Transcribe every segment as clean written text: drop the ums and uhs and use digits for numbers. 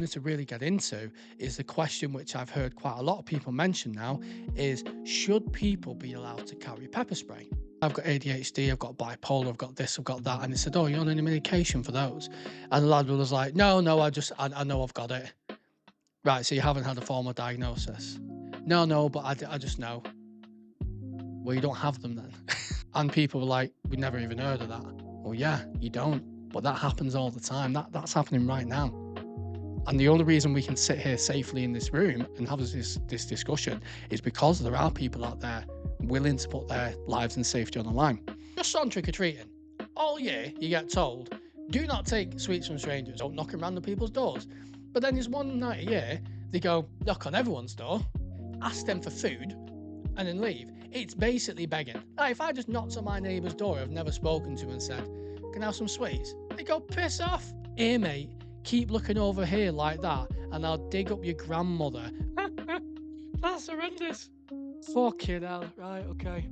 wanted to really get into is the question which I've heard quite a lot of people mention now is, should people be allowed to carry pepper spray? I've got ADHD, I've got bipolar, I've got this, I've got that. And they said, oh, you're on any medication for those? And the lad was like, no, I know I've got it. Right, so you haven't had a formal diagnosis? No, but I just know. Well, you don't have them then. And people were like, we never even heard of that. Well, yeah, you don't. But that happens all the time. That's happening right now. And the only reason we can sit here safely in this room and have this discussion is because there are people out there willing to put their lives and safety on the line. Just on trick-or-treating. All year, you get told, do not take sweets from strangers. Don't knock on random people's doors. But then there's one night a year, they go, knock on everyone's door, ask them for food, and then leave. It's basically begging. Now, if I just knocked on my neighbour's door I've never spoken to and said, can I have some sweets? They go, piss off. Here, mate, keep looking over here like that and I'll dig up your grandmother. That's horrendous. Fucking hell. Right, okay.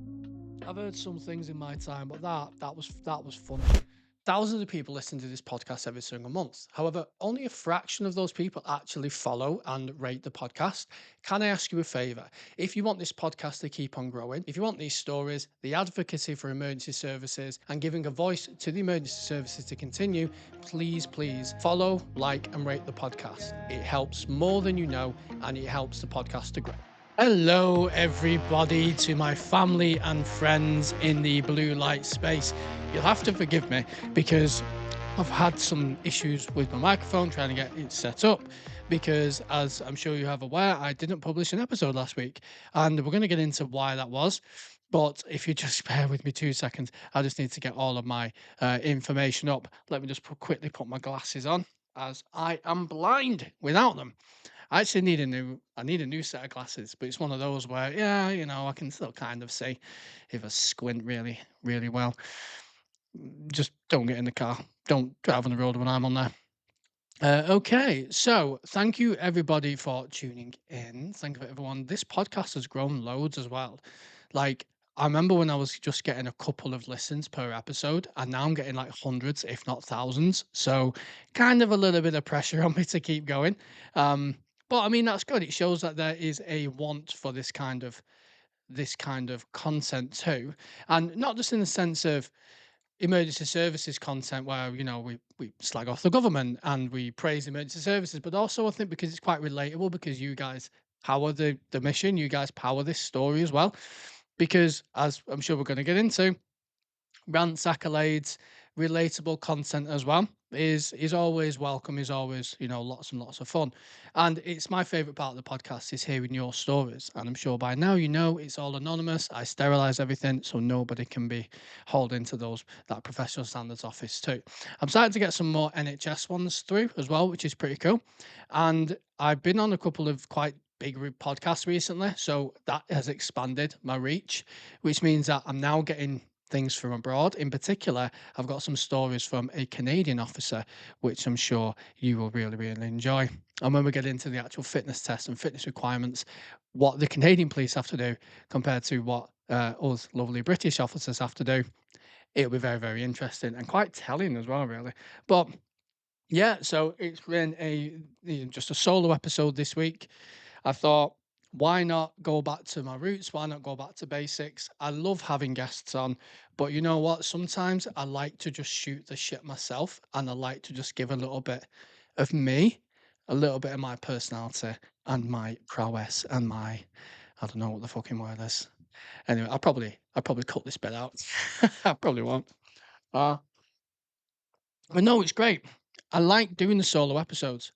I've heard some things in my time, but that was funny. Thousands of people listen to this podcast every single month. However, only a fraction of those people actually follow and rate the podcast. Can I ask you a favor? If you want this podcast to keep on growing, if you want these stories, the advocacy for emergency services, and giving a voice to the emergency services to continue, please follow, like, and rate the podcast. It helps more than you know, and it helps the podcast to grow. Hello, everybody, to my family and friends in the blue light space. You'll have to forgive me because I've had some issues with my microphone trying to get it set up because, as I'm sure you have aware, I didn't publish an episode last week, and we're going to get into why that was. But if you just bear with me 2 seconds, I just need to get all of my information up. Let me just quickly put my glasses on, as I am blind without them. I actually need a new set of glasses, but it's one of those where, yeah, I can still kind of see if I squint really, really well. Just don't get in the car. Don't drive on the road when I'm on there. Okay, so thank you everybody for tuning in. Thank you everyone. This podcast has grown loads as well. Like, I remember when I was just getting a couple of listens per episode, and now I'm getting like hundreds, if not thousands. So, kind of a little bit of pressure on me to keep going. But I mean, that's good. It shows that there is a want for this kind of content too, and not just in the sense of emergency services content where we slag off the government and we praise emergency services, but also I think because it's quite relatable, because you guys power the mission, you guys power this story as well, because as I'm sure we're going to get into, rants, accolades, relatable content as well is always welcome, is always, lots and lots of fun. And it's my favorite part of the podcast is hearing your stories. And I'm sure by now it's all anonymous. I sterilize everything so nobody can be holding to that professional standards office too. I'm starting to get some more NHS ones through as well, which is pretty cool. And I've been on a couple of quite big podcasts recently, so that has expanded my reach, which means that I'm now getting things from abroad. In particular, I've got some stories from a Canadian officer, which I'm sure you will really, really enjoy. And when we get into the actual fitness tests and fitness requirements, what the Canadian police have to do compared to what us lovely British officers have to do, it'll be very, very interesting and quite telling as well, really. But yeah, so it's been just a solo episode this week. I thought, why not go back to my roots? Why not go back to basics? I love having guests on, but you know what? Sometimes I like to just shoot the shit myself, and I like to just give a little bit of me, a little bit of my personality and my prowess and my, I don't know what the fucking word is. Anyway, I'll probably cut this bit out. I probably won't. Uh, but no, it's great. I like doing the solo episodes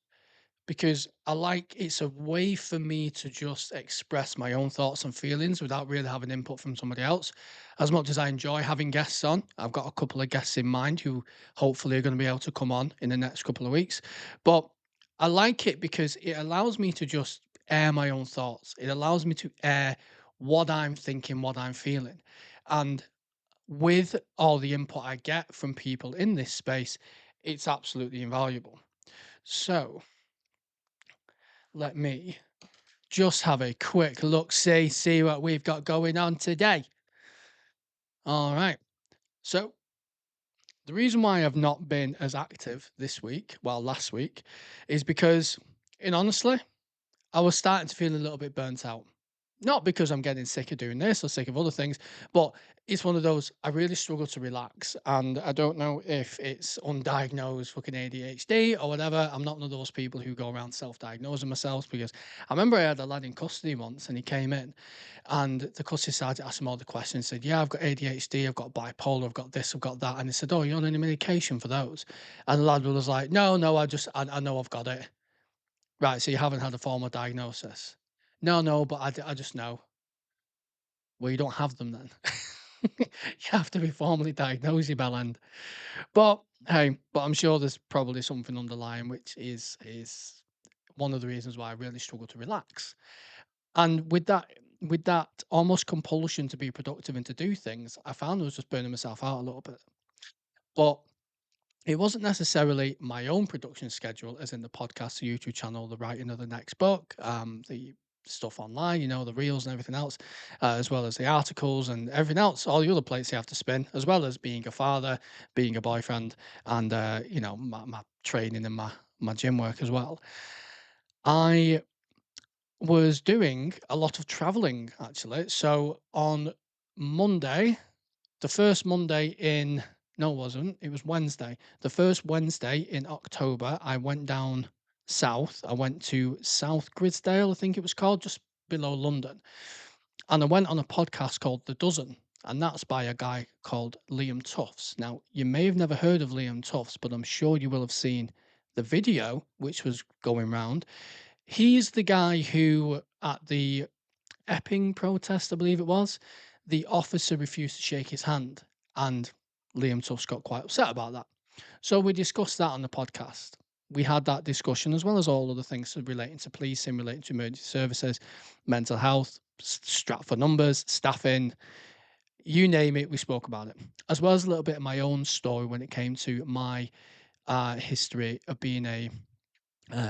because it's a way for me to just express my own thoughts and feelings without really having input from somebody else. As much as I enjoy having guests on, I've got a couple of guests in mind who hopefully are going to be able to come on in the next couple of weeks. But I like it because it allows me to just air my own thoughts. It allows me to air what I'm thinking, what I'm feeling. And with all the input I get from people in this space, it's absolutely invaluable. So, let me just have a quick look, see what we've got going on today. All right. So The reason why I've not been as active this week, well, last week, is because, in honestly, I was starting to feel a little bit burnt out. Not because I'm getting sick of doing this or sick of other things, but it's one of those I really struggle to relax. And I don't know if it's undiagnosed fucking ADHD or whatever. I'm not one of those people who go around self diagnosing myself because I remember I had a lad in custody once and he came in and the custody started asking him all the questions. Said, "Yeah, I've got ADHD, I've got bipolar, I've got this, I've got that." And he said, "Oh, you on any medication for those?" And the lad was like, "No, no, I know I've got it." Right, so you haven't had a formal diagnosis? No, no, but I just know. Well, you don't have them then. You have to be formally diagnosed, you bellend. But hey, I'm sure there's probably something underlying, which is one of the reasons why I really struggle to relax. And with that almost compulsion to be productive and to do things, I found I was just burning myself out a little bit. But it wasn't necessarily my own production schedule, as in the podcast, the YouTube channel, the writing of the next book, the stuff online, the reels and everything else, as well as the articles and everything else, all the other plates you have to spin, as well as being a father, being a boyfriend, and my training and my gym work as well. I was doing a lot of traveling actually. So on Monday, the first Monday in no, it wasn't. It was Wednesday. The first Wednesday in October, I went down south. I went to South Grisdale, I think it was called, just below London. And I went on a podcast called The Dozen, and that's by a guy called Liam Tufts. Now, you may have never heard of Liam Tufts, but I'm sure you will have seen the video which was going round. He's the guy who, at the Epping protest, I believe it was, the officer refused to shake his hand, and Liam Tusk got quite upset about that. So we discussed that on the podcast. We had that discussion as well as all other things relating to policing, relating to emergency services, mental health, strap for numbers, staffing, you name it, we spoke about it. As well as a little bit of my own story when it came to my history of being a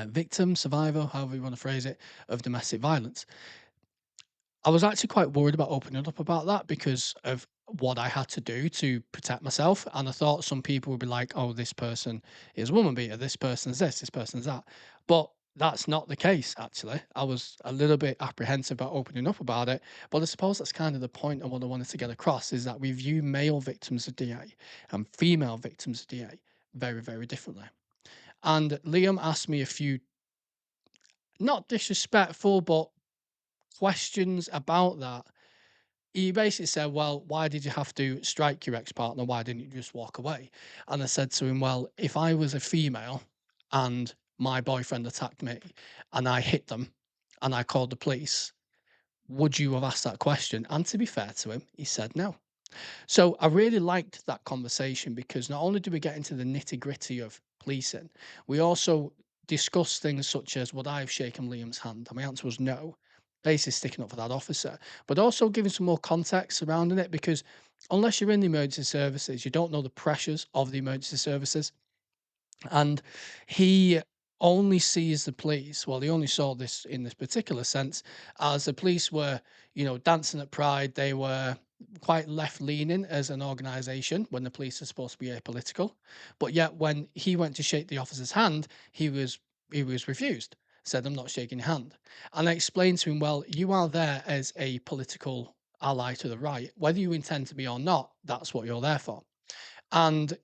victim, survivor, however you want to phrase it, of domestic violence. I was actually quite worried about opening up about that because of what I had to do to protect myself. And I thought some people would be like, oh, this person is a woman beater, this person's this person's that. But that's not the case, actually. I was a little bit apprehensive about opening up about it. But I suppose that's kind of the point of what I wanted to get across is that we view male victims of DA and female victims of DA very, very differently. And Liam asked me a few, not disrespectful, but questions about that. He basically said, "Well, why did you have to strike your ex-partner? Why didn't you just walk away?" And I said to him, "Well, if I was a female and my boyfriend attacked me and I hit them and I called the police, would you have asked that question?" And to be fair to him, he said no. So I really liked that conversation because not only do we get into the nitty gritty of policing, we also discuss things such as would I have shaken Liam's hand? And my answer was no, basically sticking up for that officer, but also giving some more context surrounding it because unless you're in the emergency services, you don't know the pressures of the emergency services. And he only sees the police, well, he only saw this in this particular sense, as the police were, dancing at Pride. They were quite left leaning as an organization when the police are supposed to be apolitical. But yet when he went to shake the officer's hand, he was refused. Said, "I'm not shaking your hand." And I explained to him, well, you are there as a political ally to the right. Whether you intend to be or not, that's what you're there for. And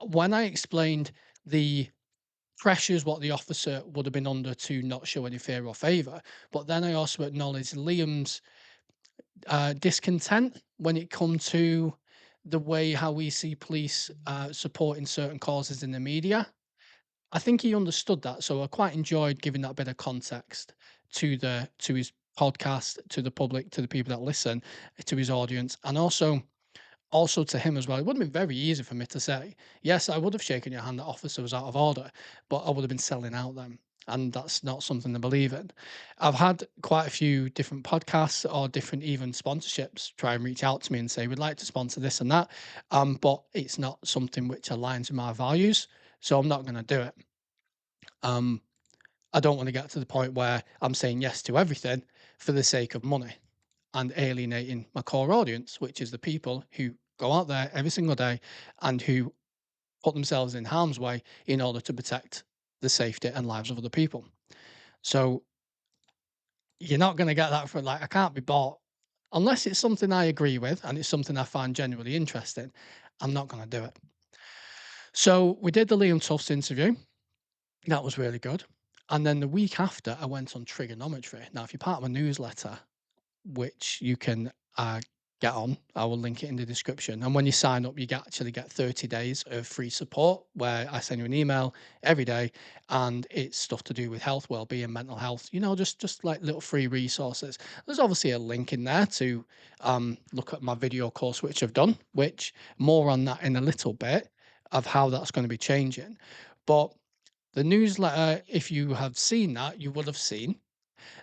when I explained the pressures what the officer would have been under to not show any fear or favour, but then I also acknowledged Liam's discontent when it come to the way how we see police supporting certain causes in the media. I think he understood that, so I quite enjoyed giving that bit of context to his podcast, to the public, to the people that listen, to his audience, and also to him as well. It would have been very easy for me to say, yes, I would have shaken your hand, that officer was out of order, but I would have been selling out them. And that's not something I believe in. I've had quite a few different podcasts or different even sponsorships try and reach out to me and say, we'd like to sponsor this and that. But it's not something which aligns with my values. So I'm not going to do it. Um, I don't want to get to the point where I'm saying yes to everything for the sake of money and alienating my core audience, which is the people who go out there every single day and who put themselves in harm's way in order to protect the safety and lives of other people. So you're not going to get that from, like, I can't be bought unless it's something I agree with and it's something I find genuinely interesting. I'm not going to do it. So we did the Liam Tufts interview. That was really good. And then the week after, I went on trigonometry. Now, if you're part of a newsletter, which you can get on. I will link it in the description. And when you sign up, you actually get 30 days of free support where I send you an email every day, and it's stuff to do with health, well-being, mental health. Just like little free resources. There's obviously a link in there to look at my video course, which I've done. Which more on that in a little bit of how that's going to be changing. But the newsletter, if you have seen that, you would have seen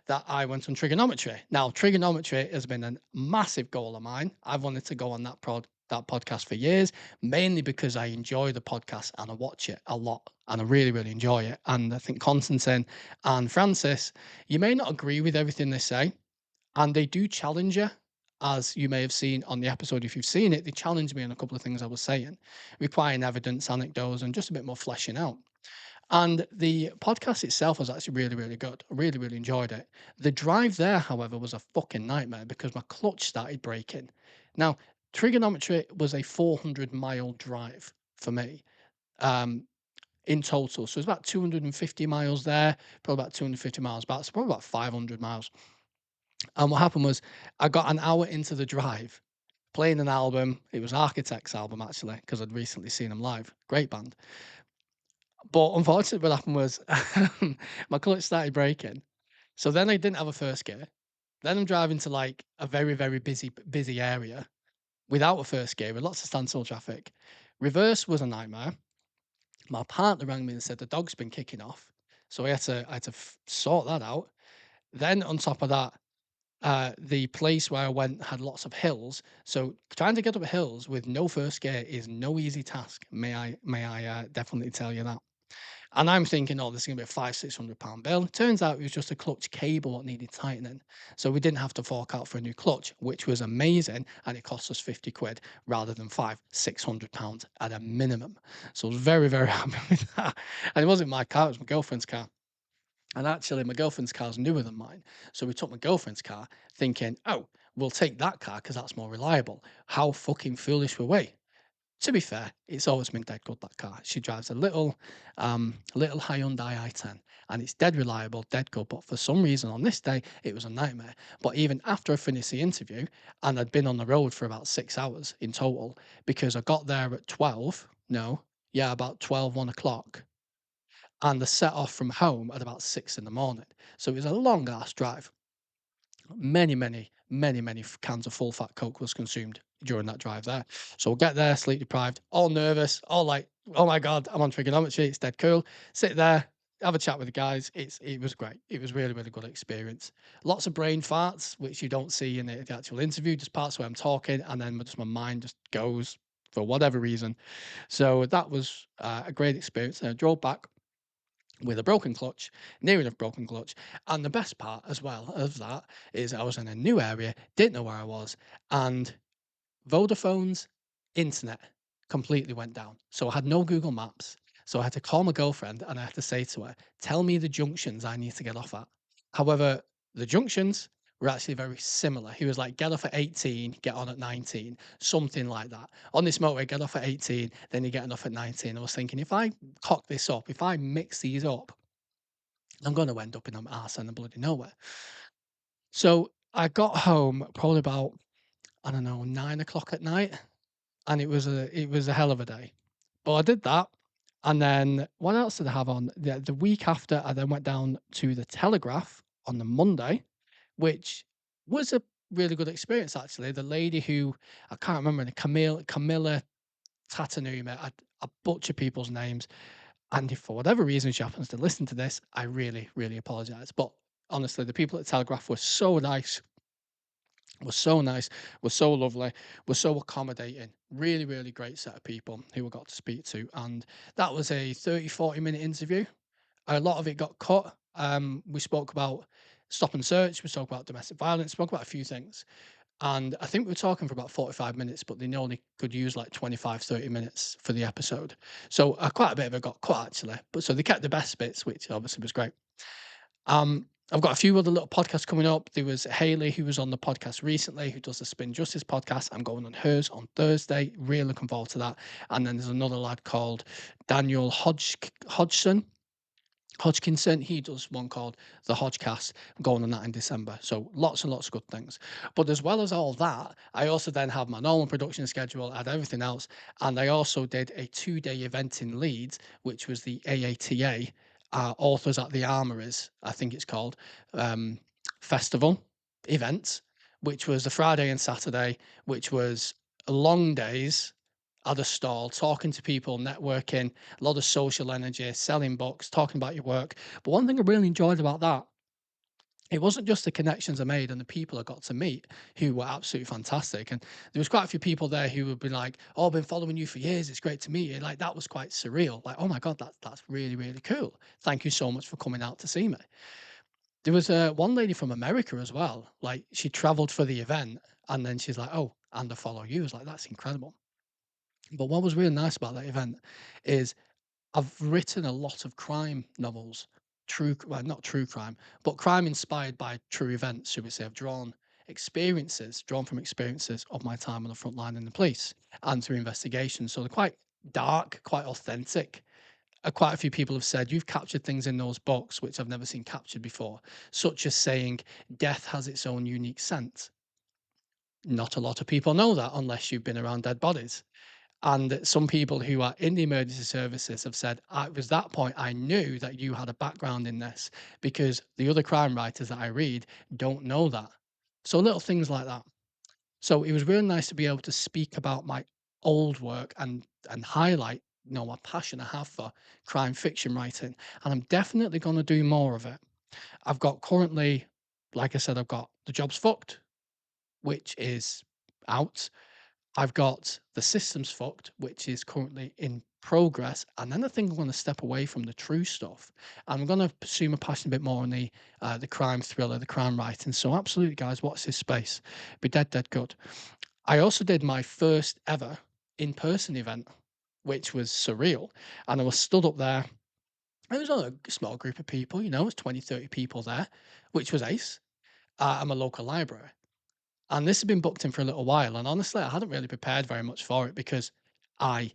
that I went on trigonometry. Now, trigonometry has been a massive goal of mine. I've wanted to go on that podcast for years, mainly because I enjoy the podcast and I watch it a lot and I really, really enjoy it. And I think Constantine and Francis, you may not agree with everything they say, and they do challenge you. As you may have seen on the episode, if you've seen it, they challenged me on a couple of things I was saying, requiring evidence, anecdotes, and just a bit more fleshing out. And the podcast itself was actually really, really good. I really, really enjoyed it. The drive there, however, was a fucking nightmare because my clutch started breaking. Now, trigonometry was a 400-mile drive for me um, in total. So it's about 250 miles there, probably about 250 miles back. So probably about 500 miles. And what happened was I got an hour into the drive playing an album. It was Architect's album, actually, because I'd recently seen them live. Great band. But unfortunately, what happened was my clutch started breaking. So then I didn't have a first gear. Then I'm driving to like a very, very busy area without a first gear with lots of standstill traffic. Reverse was a nightmare. My partner rang me and said the dog's been kicking off. So I had to sort that out. Then on top of that, the place where I went had lots of hills. So trying to get up hills with no first gear is no easy task. May I definitely tell you that. And I'm thinking, oh, this is gonna be a £500-600 bill. Turns out it was just a clutch cable that needed tightening. So we didn't have to fork out for a new clutch, which was amazing. And it cost us 50 quid rather than £500-600 at a minimum. So I was very, very happy with that. And it wasn't my car, it was my girlfriend's car. And actually, my girlfriend's car is newer than mine. So we took my girlfriend's car thinking, oh, we'll take that car because that's more reliable. How fucking foolish were we? To be fair, it's always been dead good, that car. She drives a little Hyundai i10, and it's dead reliable, dead good. But for some reason, on this day, it was a nightmare. But even after I finished the interview, and I'd been on the road for about 6 hours in total, because I got there at 12, no, yeah, about 12, 1 o'clock, and I set off from home at about 6 in the morning. So it was a long ass drive. Many cans of full fat Coke was consumed during that drive there. So we'll get there, sleep deprived, all nervous, all like, oh my God, I'm on trigonometry. It's dead cool. Sit there, have a chat with the guys. It was great. It was really, really good experience. Lots of brain farts, which you don't see in the actual interview, just parts where I'm talking and then just my mind just goes for whatever reason. So that was a great experience. And I drove back with a broken clutch, near enough broken clutch. And the best part as well of that is I was in a new area, didn't know where I was, and Vodafone's internet completely went down. So I had no Google Maps. So I had to call my girlfriend and I had to say to her, tell me the junctions I need to get off at. However, the junctions were actually very similar. He was like, get off at 18, get on at 19, something like that. On this motorway, get off at 18, then you're getting off at 19. I was thinking, if I cock this up, if I mix these up, I'm going to end up in an arse and the bloody nowhere. So I got home probably about, I don't know, 9 o'clock at night, and it was a hell of a day. But I did that, and then what else did I have on? The week after, I then went down to the Telegraph on the Monday, which was a really good experience actually. The lady who I can't remember, the Camilla Tatanuma, I butcher people's names, and if for whatever reason she happens to listen to this, I really, really apologize. But honestly, the people at Telegraph were so nice, were so lovely, were so accommodating. Really, really great set of people who I got to speak to. And that was a 30-40 minute interview. A lot of it got cut. We spoke about stop and search, we spoke about domestic violence, spoke about a few things. And I think we were talking for about 45 minutes, but they only could use like 25, 30 minutes for the episode. So quite a bit of it got cut actually. But so they kept the best bits, which obviously was great. I've got a few other little podcasts coming up. There was Haley who was on the podcast recently, who does the Spin Justice podcast. I'm going on hers on Thursday. Really looking forward to that. And then there's another lad called Daniel Hodgkinson. He does one called the Hodgecast. I'm going on that in December. So lots and lots of good things. But as well as all that, I also then have my normal production schedule, add everything else. And I also did a 2-day event in Leeds, which was the AATA, Authors at the Armories, I think it's called, um, festival event, which was the Friday and Saturday, which was long days at a stall, talking to people, networking, a lot of social energy, selling books, talking about your work. But one thing I really enjoyed about that, it wasn't just the connections I made and the people I got to meet who were absolutely fantastic. And there was quite a few people there who would be like, "Oh, I've been following you for years. It's great to meet you." Like that was quite surreal. Like, "Oh my God, that's really, really cool. Thank you so much for coming out to see me." There was one lady from America as well. Like she traveled for the event and then she's like, "Oh, and I follow you." I was like, "That's incredible." But what was really nice about that event is I've written a lot of crime novels, well, not true crime, but crime inspired by true events, should we say. I've drawn from experiences of my time on the front line in the police and through investigations. So they're quite dark, quite authentic. Quite a few people have said you've captured things in those books which I've never seen captured before, such as saying death has its own unique scent. Not a lot of people know that unless you've been around dead bodies. And some people who are in the emergency services have said, it was that point I knew that you had a background in this because the other crime writers that I read don't know that. So little things like that. So it was really nice to be able to speak about my old work and highlight, my passion I have for crime fiction writing. And I'm definitely going to do more of it. I've got currently, like I said, I've got The Job's Fucked, which is out. I've got The System's Fucked, which is currently in progress. And then I think I'm going to step away from the true stuff. I'm going to pursue my passion a bit more on the crime thriller, the crime writing. So absolutely, guys, watch this space. Be dead, dead good. I also did my first ever in-person event, which was surreal. And I was stood up there. It was only a small group of people, it was 20, 30 people there, which was ace. At my local library. And this had been booked in for a little while, and honestly, I hadn't really prepared very much for it because I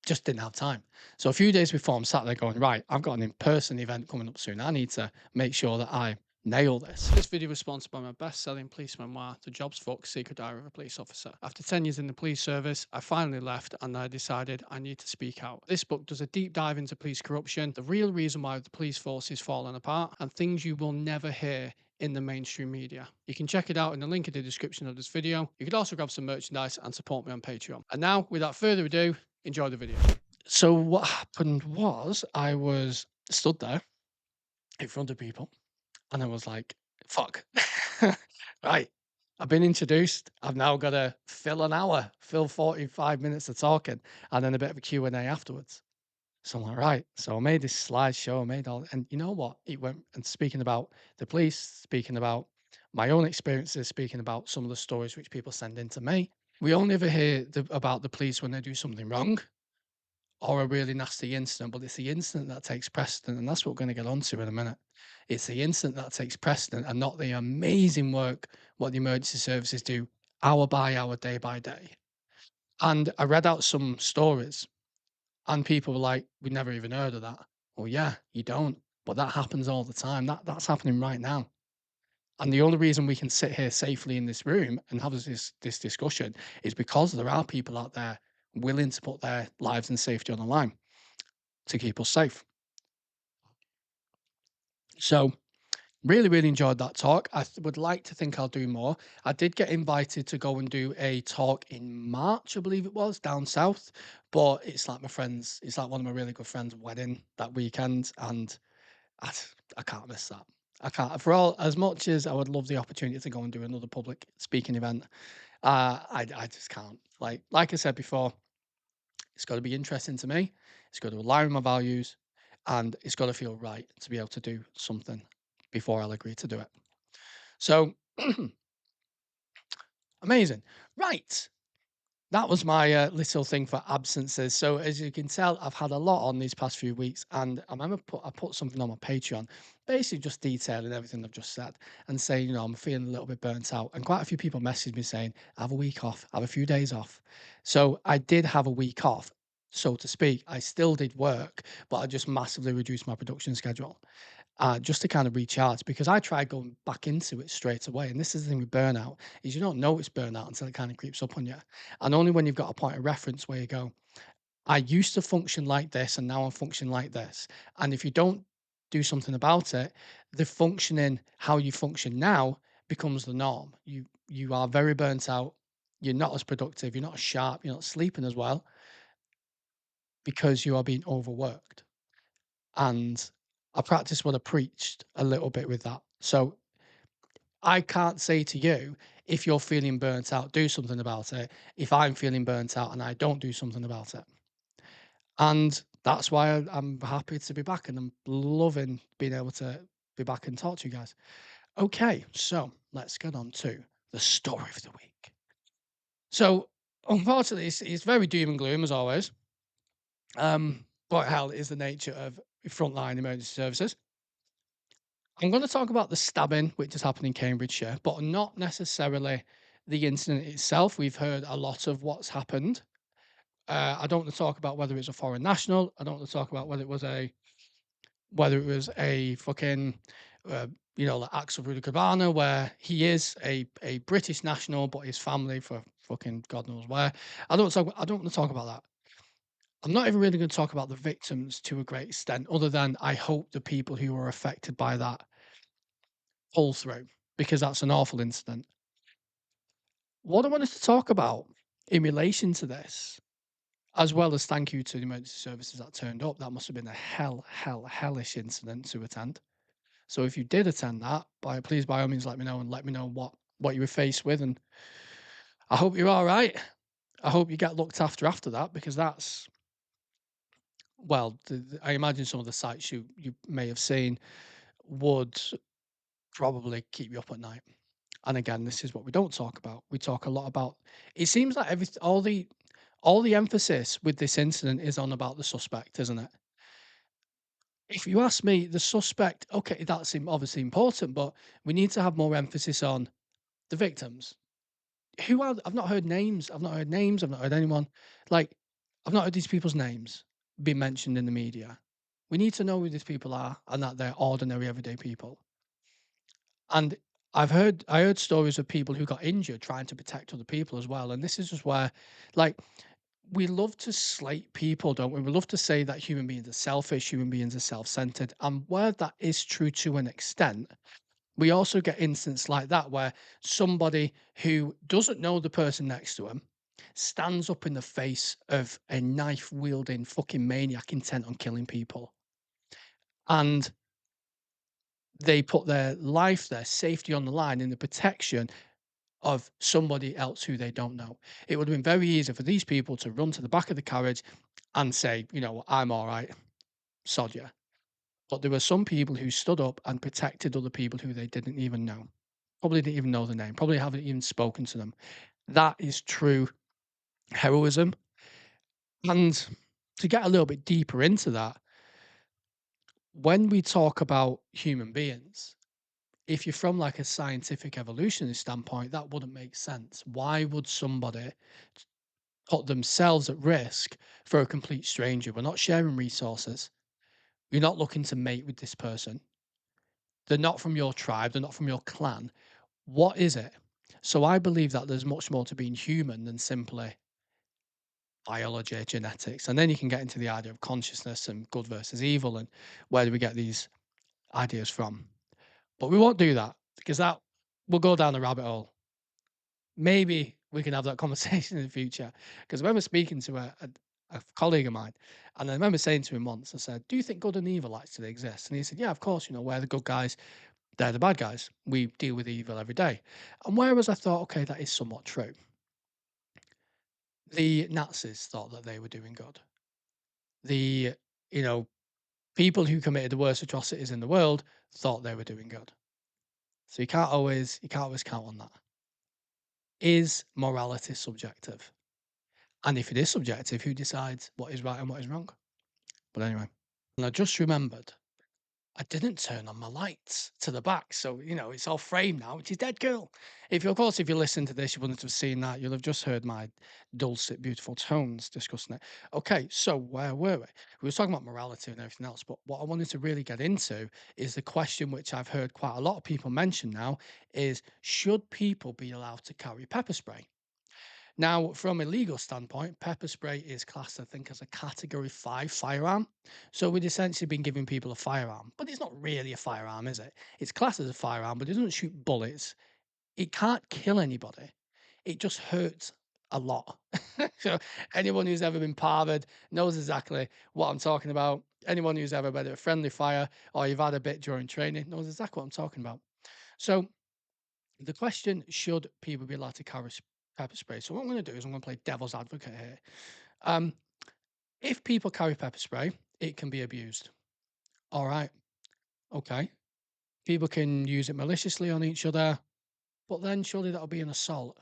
just didn't have time. So a few days before, I'm sat there going, right, I've got an in-person event coming up soon. I need to make sure that I nail this. This video was sponsored by my best-selling police memoir, The Job's Fuck Secret Diary of a Police Officer. After 10 years in the police service, I finally left and I decided I need to speak out. This book does a deep dive into police corruption, the real reason why the police force is falling apart, and things you will never hear in the mainstream media. You can check it out in the link in the description of this video. You could also grab some merchandise and support me on Patreon. And now, without further ado, enjoy the video. So what happened was I was stood there in front of people and I was like, fuck. Right. I've been introduced. I've now got to fill 45 minutes of talking and then a bit of a Q&A afterwards. So I'm like, right. So I made this slideshow, and you know what? It went and speaking about the police, speaking about my own experiences, speaking about some of the stories which people send in to me. We only ever hear about the police when they do something wrong or a really nasty incident, but it's the incident that takes precedent, and that's what we're going to get onto in a minute. It's the incident that takes precedent and not the amazing work what the emergency services do hour by hour, day by day. And I read out some stories, and people were like, "We never even heard of that." Well, yeah, you don't, but that happens all the time. That's happening right now. And the only reason we can sit here safely in this room and have this discussion is because there are people out there willing to put their lives and safety on the line to keep us safe. So really, really enjoyed that talk. Would like to think I'll do more. I did get invited to go and do a talk in March, I believe it was, down south. But it's like one of my really good friends' wedding that weekend, and I, I can't miss that. I can't. For all as much as I would love the opportunity to go and do another public speaking event, I just can't. Like I said before, it's got to be interesting to me. It's got to align with my values, and it's got to feel right to be able to do something before I'll agree to do it. So Amazing. Right. That was my little thing for absences. So as you can tell, I've had a lot on these past few weeks, and I put something on my Patreon, basically just detailing everything I've just said and saying, I'm feeling a little bit burnt out. And quite a few people messaged me saying, "Have a week off, have a few days off." So I did have a week off, so to speak. I still did work, but I just massively reduced my production schedule just to kind of recharge because I tried going back into it straight away. And this is the thing with burnout is you don't know it's burnout until it kind of creeps up on you. And only when you've got a point of reference where you go, I used to function like this and now I'm functioning like this. And if you don't do something about it, the functioning how you function now becomes the norm. You are very burnt out. You're not as productive. You're not as sharp. You're not sleeping as well because you are being overworked. And I practiced what I preached a little bit with that. So I can't say to you, if you're feeling burnt out, do something about it. If I'm feeling burnt out and I don't do something about it. And that's why I'm happy to be back and I'm loving being able to be back and talk to you guys. Okay, so let's get on to the story of the week. So, unfortunately, it's very doom and gloom as always. But hell, it is the nature of frontline emergency services. I'm going to talk about the stabbing, which has happened in Cambridgeshire, but not necessarily the incident itself. We've heard a lot of what's happened. I don't want to talk about whether it's a foreign national. I don't want to talk about whether it was a fucking uh, like Axel Rudy Cabana, where he is a British national, but his family for fucking God knows where. I don't want to talk about that. I'm not even really going to talk about the victims to a great extent, other than I hope the people who were affected by that pull through because that's an awful incident. What I wanted to talk about in relation to this, as well as thank you to the emergency services that turned up, that must have been a hellish incident to attend. So if you did attend that, please by all means let me know and let me know what you were faced with, and I hope you're all right. I hope you get looked after that because that's well, I imagine some of the sites you may have seen would probably keep you up at night. And again, this is what we don't talk about. We talk a lot about it seems like all the emphasis with this incident is on about the suspect, isn't it? If you ask me, the suspect, okay, that's obviously important, but we need to have more emphasis on the victims. Who are I've not heard names. I've not heard names. I've not heard anyone like I've not heard these people's names being mentioned in the media. We need to know who these people are and that they're ordinary everyday people. And I heard stories of people who got injured trying to protect other people as well. And this is just where, like, we love to slate people, don't we? We love to say that human beings are selfish, human beings are self-centered. And where that is true to an extent, we also get instances like that where somebody who doesn't know the person next to them stands up in the face of a knife wielding fucking maniac intent on killing people. And they put their life, their safety on the line in the protection of somebody else who they don't know. It would have been very easy for these people to run to the back of the carriage and say, I'm all right, sod ya. But there were some people who stood up and protected other people who they didn't even know. Probably didn't even know the name, probably haven't even spoken to them. That is true heroism. And to get a little bit deeper into that, when we talk about human beings, if you're from like a scientific evolutionary standpoint, that wouldn't make sense. Why would somebody put themselves at risk for a complete stranger? We're not sharing resources. You're not looking to mate with this person. They're not from your tribe. They're not from your clan. What is it? So I believe that there's much more to being human than simply biology, genetics. And then you can get into the idea of consciousness and good versus evil and where do we get these ideas from. But we won't do that because that will go down a rabbit hole. Maybe we can have that conversation in the future. Because I remember speaking to a colleague of mine, and I remember saying to him once, I said, "Do you think good and evil actually exist?" And he said, "Yeah, of course. We're the good guys, they're the bad guys. We deal with evil every day." And whereas I thought, okay, that is somewhat true. The Nazis thought that they were doing good. The you know people who committed the worst atrocities in the world thought they were doing good. So you can't always count on that. Is morality subjective? And if it is subjective, who decides what is right and what is wrong? But anyway, and I just remembered I didn't turn on my lights to the back, so, it's all framed now, which is dead cool. Of course, if you listen to this, you wouldn't have seen that. You'll have just heard my dulcet, beautiful tones discussing it. Okay, so where were we? We were talking about morality and everything else, but what I wanted to really get into is the question which I've heard quite a lot of people mention now is, should people be allowed to carry pepper spray? Now, from a legal standpoint, pepper spray is classed, I think, as a category 5 firearm. So we'd essentially been giving people a firearm, but it's not really a firearm, is it? It's classed as a firearm, but it doesn't shoot bullets. It can't kill anybody. It just hurts a lot. So anyone who's ever been parvoed knows exactly what I'm talking about. Anyone who's ever been at a friendly fire or you've had a bit during training knows exactly what I'm talking about. So the question, should people be allowed to carry pepper spray? So what I'm going to do is I'm going to play devil's advocate here. Um, if people carry pepper spray, it can be abused. All right. Okay. People can use it maliciously on each other, but then surely that'll be an assault.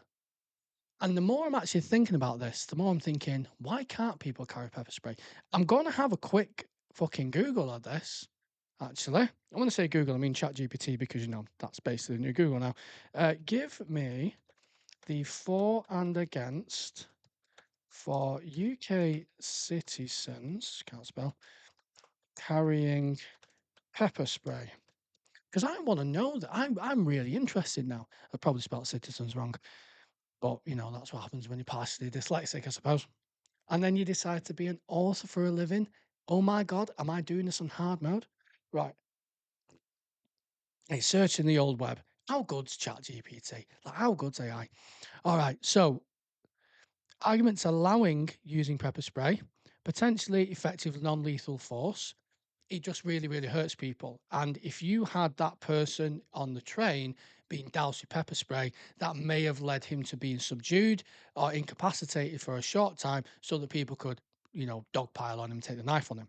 And the more I'm actually thinking about this, the more I'm thinking, why can't people carry pepper spray? I'm going to have a quick fucking Google of this. Actually, I want to say Google, I mean ChatGPT, because that's basically the new Google now. Give me the for and against for UK citizens, can't spell, carrying pepper spray. Because I want to know that. I'm really interested now. I probably spelled citizens wrong, but that's what happens when you're partially dyslexic, I suppose. And then you decide to be an author for a living. Oh my God, am I doing this on hard mode? Right. It's searching the old web. How good's ChatGPT? Like, how good's AI? All right. So arguments allowing using pepper spray, potentially effective non-lethal force. It just really, really hurts people. And if you had that person on the train being doused with pepper spray, that may have led him to being subdued or incapacitated for a short time so that people could, dogpile on him, take the knife on him.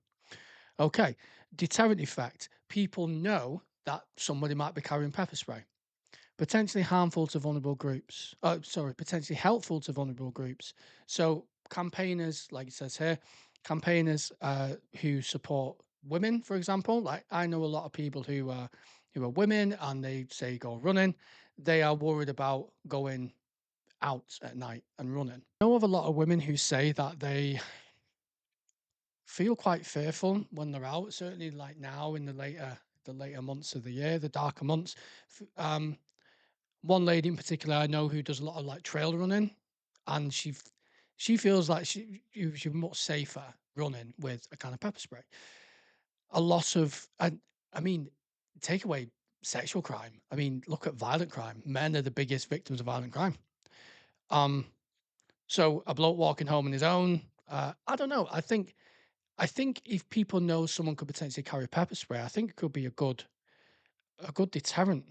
Okay. Deterrent effect. People know that somebody might be carrying pepper spray. Potentially harmful to vulnerable groups. Oh, sorry, potentially helpful to vulnerable groups. So campaigners, like it says here, campaigners who support women, for example. Like I know a lot of people who are women and they say go running. They are worried about going out at night and running. I know of a lot of women who say that they feel quite fearful when they're out. Certainly, like now in the later months of the year, the darker months. One lady in particular I know who does a lot of, like, trail running, and she feels like she's much safer running with a kind of pepper spray. A lot of and I mean, take away sexual crime. I mean, look at violent crime. Men are the biggest victims of violent crime. Um, so a bloke walking home on his own, I don't know. I think if people know someone could potentially carry pepper spray, I think it could be a good deterrent.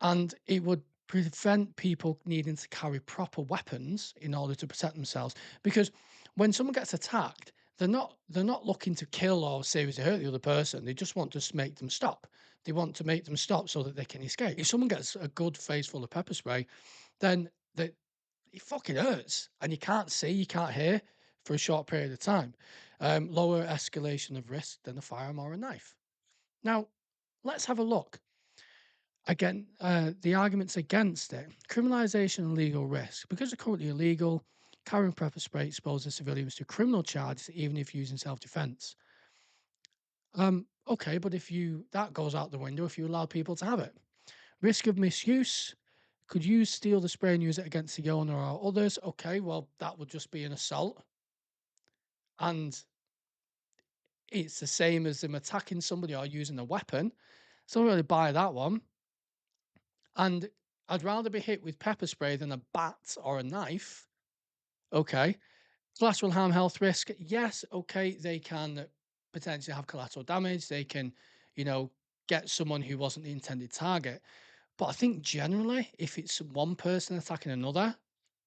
And it would prevent people needing to carry proper weapons in order to protect themselves. Because when someone gets attacked, they're not looking to kill or seriously hurt the other person. They just want to make them stop. They want to make them stop so that they can escape. If someone gets a good face full of pepper spray, then it fucking hurts, and you can't see, you can't hear for a short period of time. Lower escalation of risk than a firearm or a knife. Now, let's have a look. Again, the arguments against it, criminalisation and legal risk. Because they're currently illegal, carrying pepper spray exposes civilians to criminal charges, even if used in self-defence. Okay, but if that goes out the window if you allow people to have it. Risk of misuse. Could you steal the spray and use it against the owner or others? Okay, well, that would just be an assault. And it's the same as them attacking somebody or using a weapon. So I don't really buy that one. And I'd rather be hit with pepper spray than a bat or a knife. Okay. Collateral harm health risk. Yes. Okay. They can potentially have collateral damage. They can, you know, get someone who wasn't the intended target. But I think generally, if it's one person attacking another,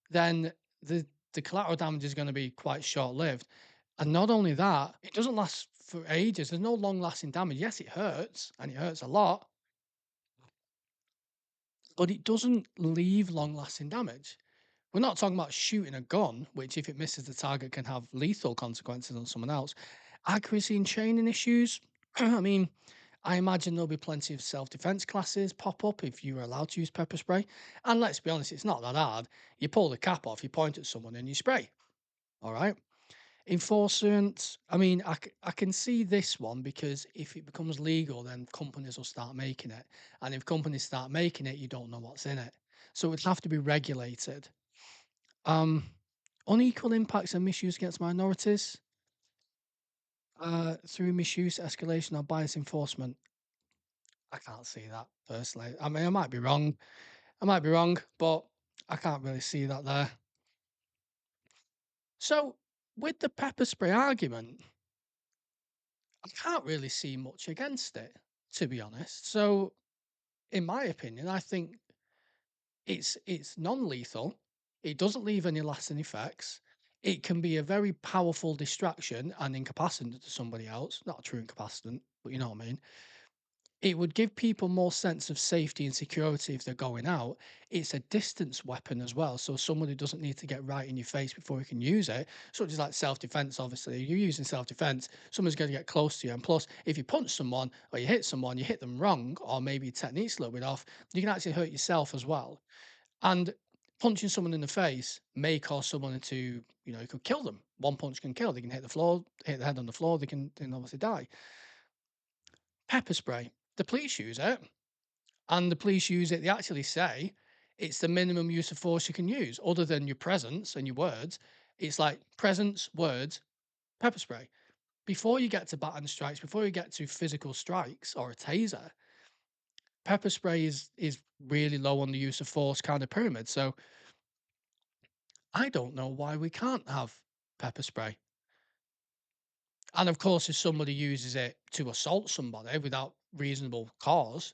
then the collateral damage is going to be quite short lived. And not only that, it doesn't last for ages. There's no long lasting damage. Yes, it hurts and it hurts a lot. but it doesn't leave long lasting damage. We're not talking about shooting a gun, which, if it misses the target, can have lethal consequences on someone else. Accuracy and training issues. I mean, I imagine there'll be plenty of self defense classes pop up if you are allowed to use pepper spray. And let's be honest, it's not that hard. You pull the cap off, you point at someone, and you spray. All right. Enforcement. I mean, I can see this one because if it becomes legal, then companies will start making it. And if companies start making it, you don't know what's in it. So it would have to be regulated. Um, Unequal impacts and misuse against minorities through misuse, escalation, or bias enforcement. I can't see that personally. I mean, I might be wrong. I might be wrong, but I can't really see that there. So, with the pepper spray argument, I can't really see much against it, to be honest. So, in my opinion, I think it's non-lethal. It doesn't leave any lasting effects. It can be a very powerful distraction and incapacitant to somebody else. Not a true incapacitant, but you know what I mean. It would give people more sense of safety and security if they're going out. It's a distance weapon as well. So somebody doesn't need to get right in your face before you can use it. Such as like self-defense, obviously. You're using self-defense, someone's going to get close to you. And plus, if you punch someone or you hit someone, you hit them wrong, or maybe your technique's a little bit off, you can actually hurt yourself as well. And punching someone in the face may cause someone to, it could kill them. One punch can kill. They can hit the floor, hit the head on the floor, they can then obviously die. Pepper spray. The police use it, and the police use it. They actually say it's the minimum use of force you can use, other than your presence and your words. It's like presence, words, pepper spray. Before you get to baton strikes, before you get to physical strikes or a taser, pepper spray is really low on the use of force kind of pyramid. So I don't know why we can't have pepper spray. And of course, if somebody uses it to assault somebody without reasonable cause,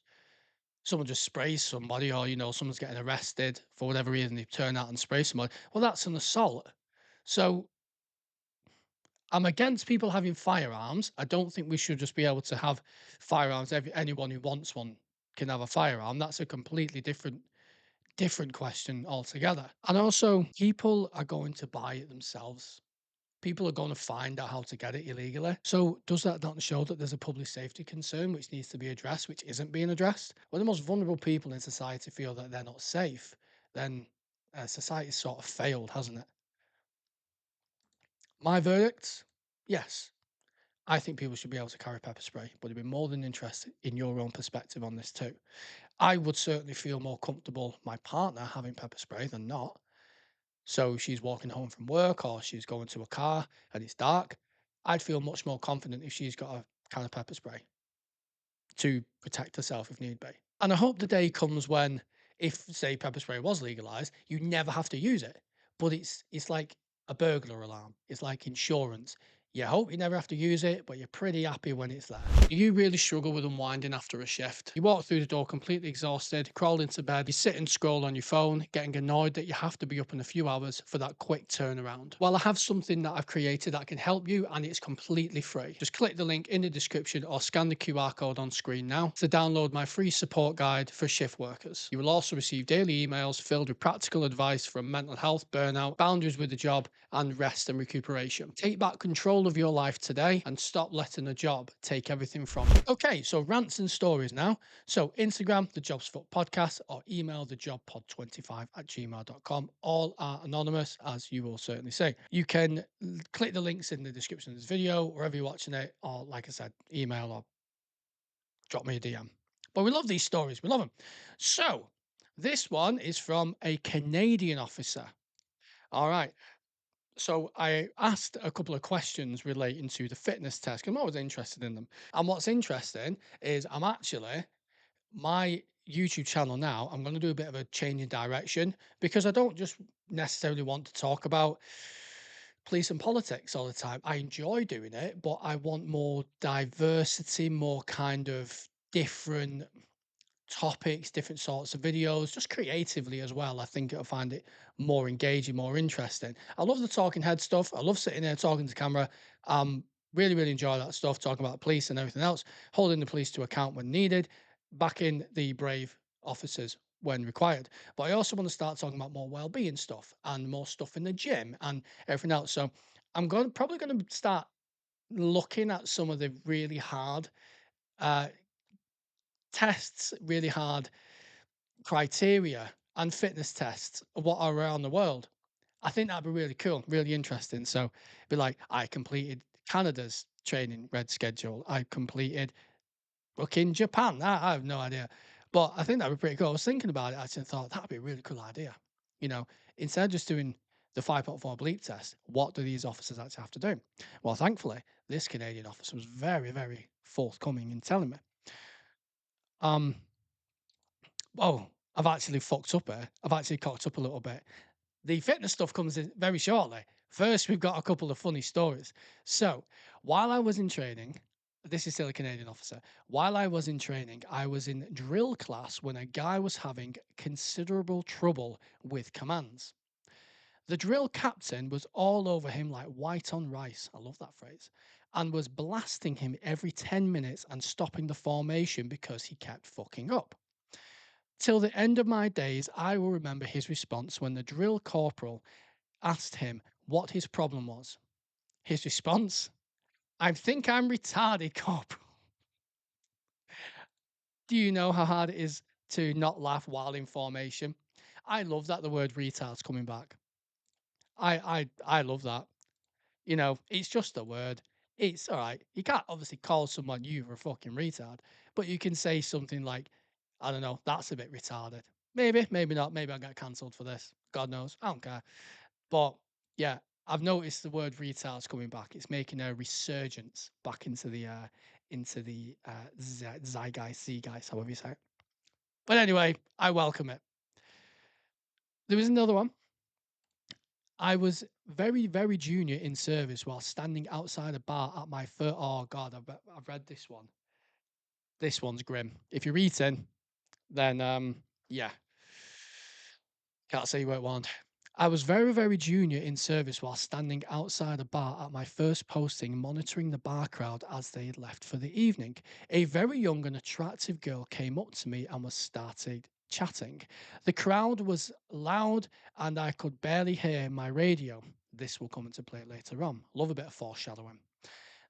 someone just sprays somebody, or someone's getting arrested for whatever reason, they turn out and spray somebody, well, that's an assault. So I'm against people having firearms. I don't think we should just be able to have firearms. Anyone who wants one can have a firearm. That's a completely different question altogether. And also, people are going to buy it themselves. People are going to find out how to get it illegally. So does that not show that there's a public safety concern which needs to be addressed, which isn't being addressed? When the most vulnerable people in society feel that they're not safe, then society's sort of failed, hasn't it? My verdict: yes. I think people should be able to carry pepper spray, but I'd be more than interested in your own perspective on this too. I would certainly feel more comfortable my partner having pepper spray than not. So she's walking home from work or she's going to a car and it's dark. I'd feel much more confident if she's got a can of pepper spray to protect herself if need be. And I hope the day comes when, if say pepper spray was legalized, you never have to use it. But it's like a burglar alarm. It's like insurance. You hope you never have to use it, but you're pretty happy when it's there. Do you really struggle with unwinding after a shift? You walk through the door completely exhausted, crawl into bed, you sit and scroll on your phone, getting annoyed that you have to be up in a few hours for that quick turnaround. Well, I have something that I've created that can help you, and it's completely free. Just click the link in the description or scan the QR code on screen now to download my free support guide for shift workers. You will also receive daily emails filled with practical advice from mental health, burnout, boundaries with the job, and rest and recuperation. Take back control of your life today and stop letting the job take everything from you. Okay, so rants and stories now. So Instagram, the Jobs Foot Podcast, or email the jobpod25@gmail.com. All are anonymous, as you will certainly see. You can click the links in the description of this video, wherever you're watching it, or like I said, email or drop me a DM. But we love these stories. We love them. So this one is from a Canadian officer. All right. So I asked a couple of questions relating to the fitness test. 'Cause I'm always interested in them. And what's interesting is I'm actually my YouTube channel now, I'm going to do a bit of a change in direction because I don't just necessarily want to talk about police and politics all the time. I enjoy doing it, but I want more diversity, more kind of different topics, different sorts of videos, just creatively as well. I think it'll find it more engaging, more interesting. I love the talking head stuff. I love sitting there talking to camera. Really enjoy that stuff, talking about the police and everything else, holding the police to account when needed, backing the brave officers when required. But I also want to start talking about more well-being stuff and more stuff in the gym and everything else. So probably going to start looking at some of the really hard uh, tests, really hard criteria and fitness tests of what are around the world. I think that'd be really cool, really interesting. So be like, I completed Canada's training red schedule. I completed fucking Japan. I have no idea. But I think that'd be pretty cool. I was thinking about it actually and thought that'd be a really cool idea. You know, instead of just doing the 5.4 bleep test, what do these officers actually have to do? Well, thankfully, this Canadian officer was very, very forthcoming in telling me. Um, oh, I've actually fucked up here. I've actually cocked up a little bit. The fitness stuff comes in very shortly. First, we've got a couple of funny stories. So, while I was in training, this is still a Canadian officer. While I was in training, I was in drill class when a guy was having considerable trouble with commands. The drill captain was all over him like white on rice. I love that phrase. And was blasting him every 10 minutes and stopping the formation because he kept fucking up. Till the end of my days, I will remember his response when the drill corporal asked him what his problem was. His response, I think I'm retarded, corporal. Do you know how hard it is to not laugh while in formation? I love that the word retard's coming back. I love that. You know, it's just a word. It's all right. You can't obviously call someone you a fucking retard, but you can say something like, I don't know, that's a bit retarded. Maybe, maybe not. Maybe I get cancelled for this. God knows. I don't care. But yeah, I've noticed the word retard's coming back. It's making a resurgence back into the zeitgeist, however you say it. But anyway, I welcome it. There was another one. I was very, very junior in service while standing outside a bar at my first. Oh God, I've read this one. This one's grim. If you're eating, then yeah, can't say you won't want. I was very, very junior in service while standing outside a bar at my first posting, monitoring the bar crowd as they had left for the evening. A very young and attractive girl came up to me and was started chatting. The crowd was loud and I could barely hear my radio. This will come into play later on. Love a bit of foreshadowing.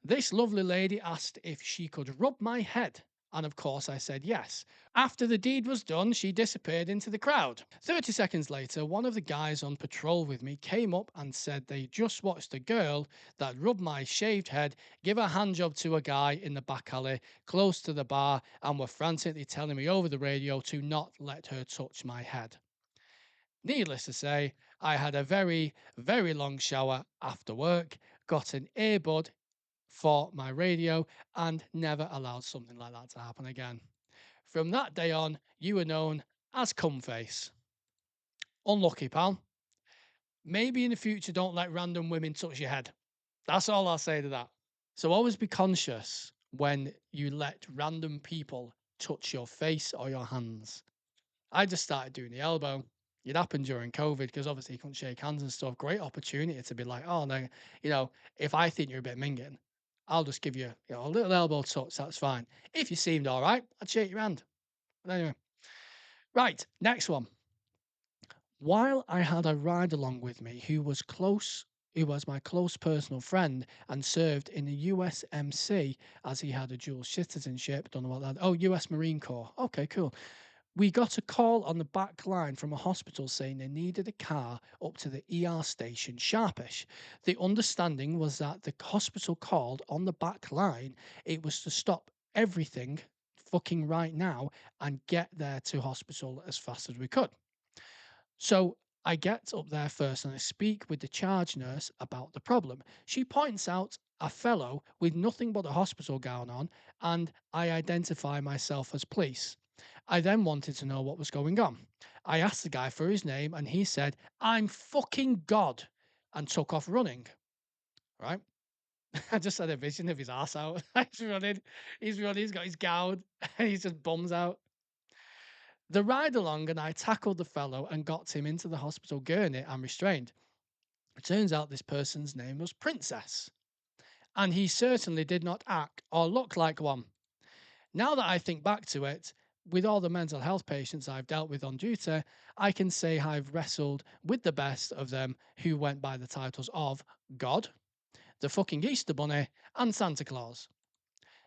This lovely lady asked if she could rub my head. And of course, I said yes. After the deed was done, she disappeared into the crowd. 30 seconds later, one of the guys on patrol with me came up and said they just watched a girl that rubbed my shaved head give a handjob to a guy in the back alley close to the bar and were frantically telling me over the radio to not let her touch my head. Needless to say, I had a very, very long shower after work, got an earbud for my radio, and never allowed something like that to happen again. From that day on, you were known as Cumface. Unlucky, pal. Maybe in the future, don't let random women touch your head. That's all I'll say to that. So always be conscious when you let random people touch your face or your hands. I just started doing the elbow. It happened during COVID because obviously you couldn't shake hands and stuff. Great opportunity to be like, oh no, if I think you're a bit minging, I'll just give you, a little elbow touch. That's fine. If you seemed all right, I'd shake your hand. But anyway, right, next one. While I had a ride along with me who was my close personal friend and served in the USMC as he had a dual citizenship. Don't know what that. Oh, US Marine Corps. Okay, cool. We got a call on the back line from a hospital saying they needed a car up to the ER station sharpish. The understanding was that the hospital called on the back line, it was to stop everything fucking right now and get there to hospital as fast as we could. So I get up there first and I speak with the charge nurse about the problem. She points out a fellow with nothing but a hospital gown on, and I identify myself as police. I then wanted to know what was going on. I asked the guy for his name, and he said, I'm fucking God, and took off running. Right? I just had a vision of his ass out. He's running, he's got his gown, and he's just bums out. The ride along and I tackled the fellow and got him into the hospital gurney and restrained. It turns out this person's name was Princess, and he certainly did not act or look like one. Now that I think back to it, with all the mental health patients I've dealt with on duty, I can say I've wrestled with the best of them who went by the titles of God, the fucking Easter Bunny, and Santa Claus.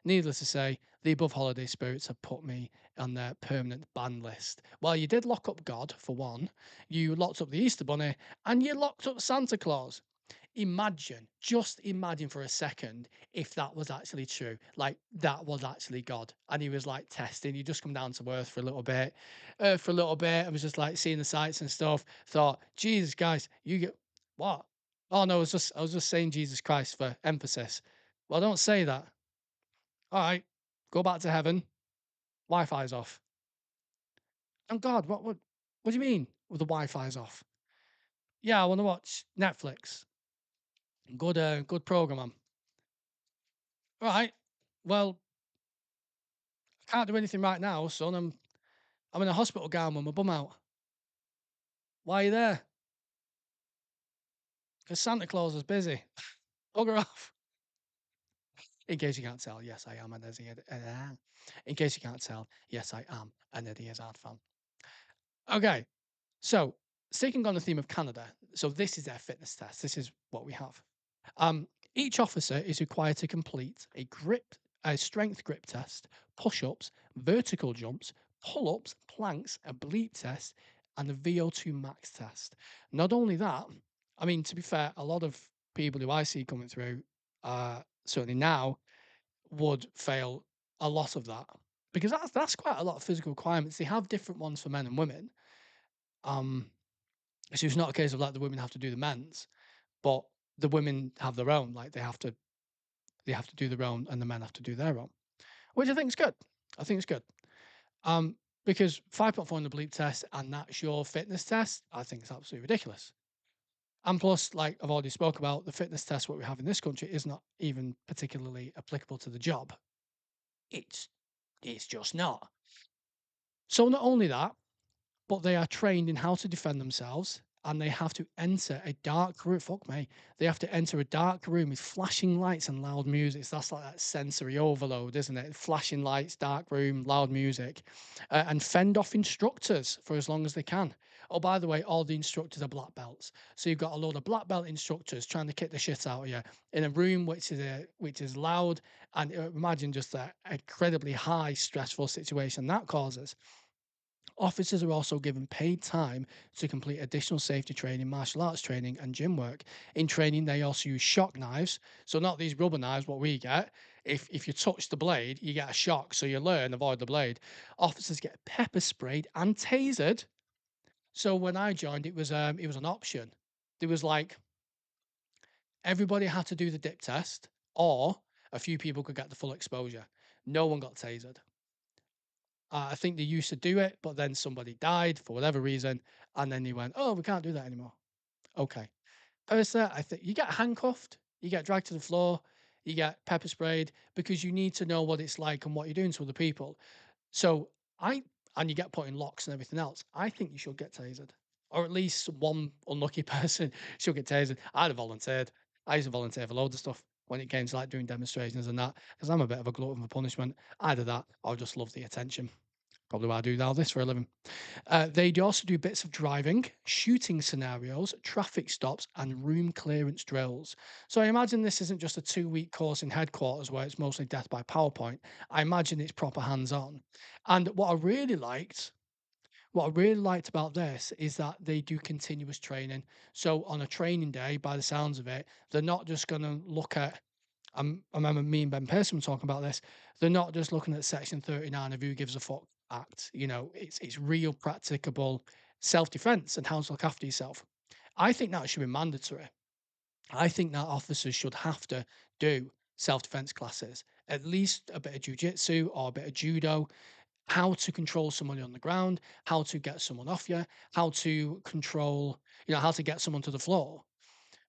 Needless to say, the above holiday spirits have put me on their permanent ban list. Well, you did lock up God, for one, you locked up the Easter Bunny, and you locked up Santa Claus. Imagine, just imagine for a second if that was actually true. Like that was actually God. And he was like testing. You just come down to earth for a little bit. I was just like seeing the sights and stuff. Thought, Jesus, guys, you get what? Oh no, I was just saying Jesus Christ for emphasis. Well, don't say that. All right, go back to heaven. Wi-Fi's off. Oh God, what do you mean? Well, the Wi-Fi's off. Yeah, I want to watch Netflix. Good program on. All right. Well, I can't do anything right now, son. I'm in a hospital gown with my bum out. Why are you there? Because Santa Claus is busy. Bugger off. In case you can't tell, yes, I am an Eddie. In case you can't tell, yes, I am an Eddie Izzard fan. Okay, so sticking on the theme of Canada, so this is their fitness test. This is what we have. Each officer is required to complete a strength grip test, push-ups, vertical jumps, pull-ups, planks, a bleep test, and a VO2 max test. Not only that, I mean, to be fair, a lot of people who I see coming through, certainly now, would fail a lot of that because that's quite a lot of physical requirements. They have different ones for men and women. Um, so it's not a case of like the women have to do the men's, but the women have their own. Like they have to do their own, and the men have to do their own, which I think is good. I think it's good. Um, because 5.4 in the bleep test and that's your fitness test, I think it's absolutely ridiculous. And plus, like I've already spoke about, the fitness test what we have in this country is not even particularly applicable to the job. It's it's just not. So not only that, but they are trained in how to defend themselves and they have to enter a dark room. Fuck me. They have to enter a dark room with flashing lights and loud music. So that's like that sensory overload, isn't it? Flashing lights, dark room, loud music, and fend off instructors for as long as they can. Oh, by the way, all the instructors are black belts. So you've got a load of black belt instructors trying to kick the shit out of you in a room which is loud. And imagine just that incredibly high stressful situation that causes. Officers are also given paid time to complete additional safety training, martial arts training, and gym work. In training, they also use shock knives. So not these rubber knives, what we get. If you touch the blade, you get a shock. So you learn avoid the blade. Officers get pepper sprayed and tasered. So when I joined, it was an option. There was like everybody had to do the dip test, or a few people could get the full exposure. No one got tasered. I think they used to do it, but then somebody died for whatever reason, and then they went, "Oh, we can't do that anymore." Okay. Personally, I think you get handcuffed, you get dragged to the floor, you get pepper sprayed because you need to know what it's like and what you're doing to other people. So I and you get put in locks and everything else. I think you should get tasered, or at least one unlucky person should get tasered. I'd have volunteered. I used to volunteer for loads of stuff when it came to like doing demonstrations and that because I'm a bit of a glutton for punishment. Either that or just love the attention. Probably why I do all this for a living. They do also do bits of driving, shooting scenarios, traffic stops, and room clearance drills. So I imagine this isn't just a 2-week course in headquarters where it's mostly death by PowerPoint. I imagine it's proper hands-on. And what I really liked about this is that they do continuous training. So on a training day, by the sounds of it, they're not just going to look at I remember me and Ben Pearson were talking about this. They're not just looking at Section 39 of Who Gives a Fuck Act. It's real practicable self-defense and how to look after yourself. I think that should be mandatory. I think that officers should have to do self-defense classes, at least a bit of jujitsu or a bit of judo, how to control somebody on the ground, how to get someone off you, how to control, how to get someone to the floor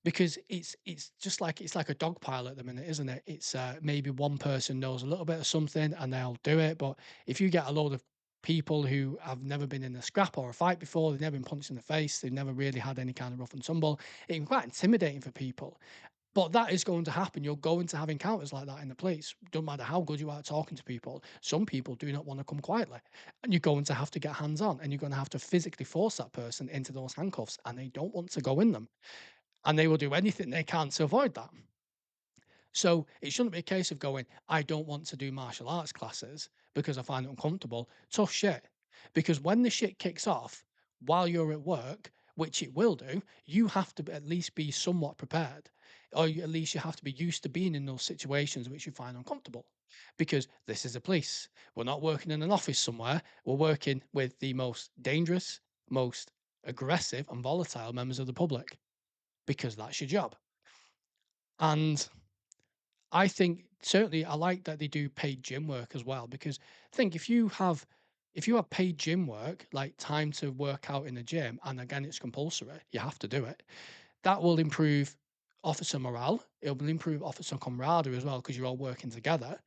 because it's just like it's like a dog pile at the minute, isn't it? It's maybe one person knows a little bit of something and they'll do it, but if you get a load of people who have never been in a scrap or a fight before, they've never been punched in the face, they've never really had any kind of rough and tumble, it can be quite intimidating for people. But that is going to happen. You're going to have encounters like that in the police. Don't matter how good you are at talking to people. Some people do not want to come quietly. And you're going to have to get hands on and you're going to have to physically force that person into those handcuffs. And they don't want to go in them. And they will do anything they can to avoid that. So it shouldn't be a case of going, I don't want to do martial arts classes because I find it uncomfortable. Tough shit. Because when the shit kicks off while you're at work, which it will do, you have to at least be somewhat prepared. Or at least you have to be used to being in those situations which you find uncomfortable. Because this is the police. We're not working in an office somewhere. We're working with the most dangerous, most aggressive, and volatile members of the public because that's your job. And I think certainly I like that they do paid gym work as well because think if you have paid gym work, like time to work out in the gym, and again it's compulsory, you have to do it. That will improve officer morale. It will improve officer camaraderie as well because you're all working together.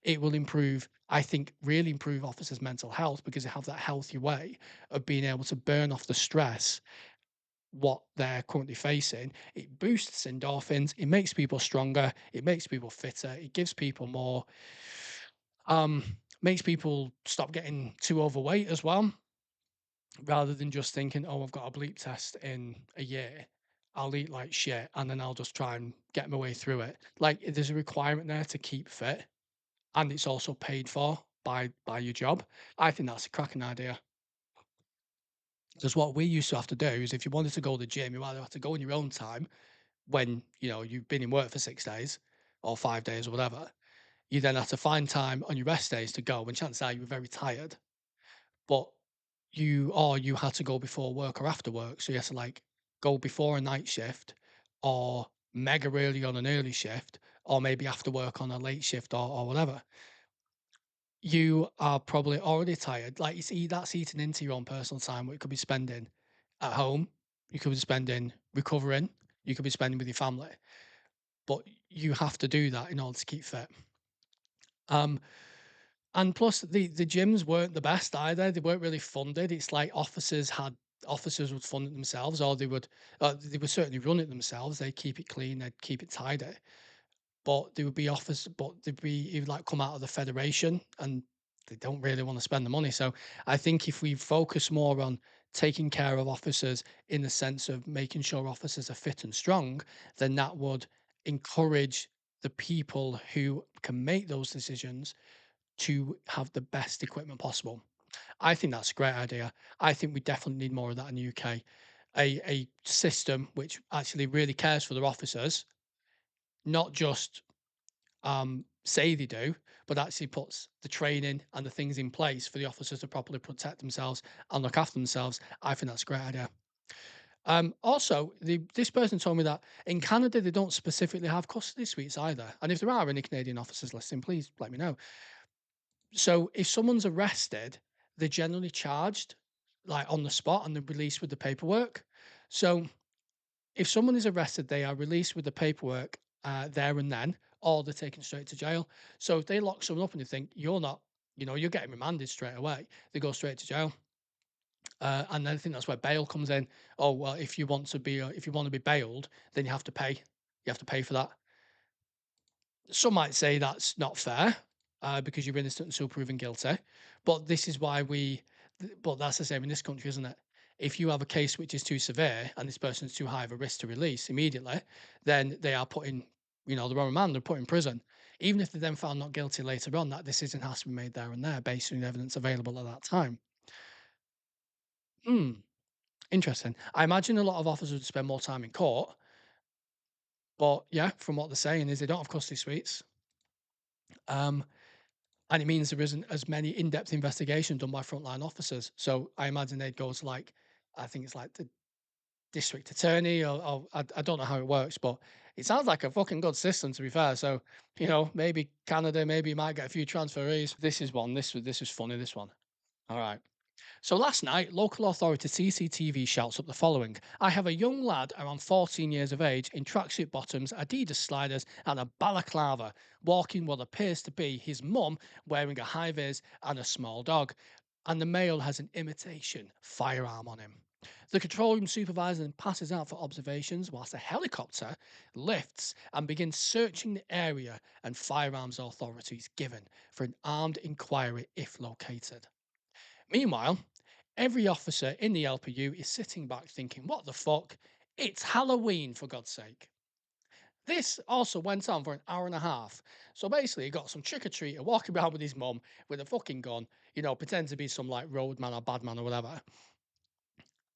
It will improve, I think, really improve officers' mental health because they have that healthy way of being able to burn off the stress what they're currently facing. It boosts endorphins, it makes people stronger, it makes people fitter, it gives people more, um, makes people stop getting too overweight as well, rather than just thinking, oh, I've got a bleep test in a year. I'll eat like shit and then I'll just try and get my way through it. Like there's a requirement there to keep fit and it's also paid for by your job. I think that's a cracking idea. Because what we used to have to do is if you wanted to go to the gym, you either have to go in your own time when, you know, you've been in work for 6 days or 5 days or whatever, you then have to find time on your rest days to go, and chances are you were very tired, but you had to go before work or after work, so you had to, like, go before a night shift or mega early on an early shift or maybe after work on a late shift or whatever. You are probably already tired, like, that's eating into your own personal time, what you could be spending at home, you could be spending recovering, you could be spending with your family. But you have to do that in order to keep fit. Um, and plus the gyms weren't the best either. They weren't really funded. It's like officers would fund it themselves, or they would certainly run it themselves. They'd keep it clean, they'd keep it tidy. But there would be offers, but they'd be it would like come out of the federation, and they don't really want to spend the money. So I think if we focus more on taking care of officers in the sense of making sure officers are fit and strong, then that would encourage the people who can make those decisions to have the best equipment possible. I think that's a great idea. I think we definitely need more of that in the UK. A system which actually really cares for their officers, not just say they do, but actually puts the training and the things in place for the officers to properly protect themselves and look after themselves. I think that's a great idea. Also, this person told me that in Canada they don't specifically have custody suites either. And if there are any Canadian officers listening, please let me know. So if someone's arrested, they're generally charged like on the spot and they're released with the paperwork. So if someone is arrested, they are released with the paperwork there and then, or they're taken straight to jail. So if they lock someone up and they think you're not, you know, you're getting remanded straight away, they go straight to jail. And then I think that's where bail comes in. Oh well, if you want to be bailed, then you have to pay. You have to pay for that. Some might say that's not fair because you're innocent until proven guilty. But this is why but that's the same in this country, isn't it? If you have a case which is too severe and this person's too high of a risk to release immediately, then they are putting, you know, the wrong man, they're put in prison. Even if they're then found not guilty later on, that decision has to be made there and there based on the evidence available at that time. Hmm, interesting. I imagine a lot of officers would spend more time in court, but yeah, from what they're saying is they don't have custody suites. Um, And it means there isn't as many in-depth investigations done by frontline officers. So I imagine they'd go to like, I think it's like the district attorney or I don't know how it works, but it sounds like a fucking good system to be fair. So, you know, maybe Canada, maybe you might get a few transferees. This is one. This was funny, this one. All right. So last night, local authority CCTV shouts up the following. I have a young lad around 14 years of age in tracksuit bottoms, Adidas sliders, and a balaclava, walking what appears to be his mum wearing a high vis and a small dog. And the male has an imitation firearm on him. The control room supervisor then passes out for observations whilst a helicopter lifts and begins searching the area and firearms authorities given for an armed inquiry if located. Meanwhile, every officer in the LPU is sitting back thinking, what the fuck? It's Halloween, for God's sake. This also went on for an hour and a half. So basically, you got some trick or treater walking around with his mum with a fucking gun, pretend to be some like roadman or bad man or whatever.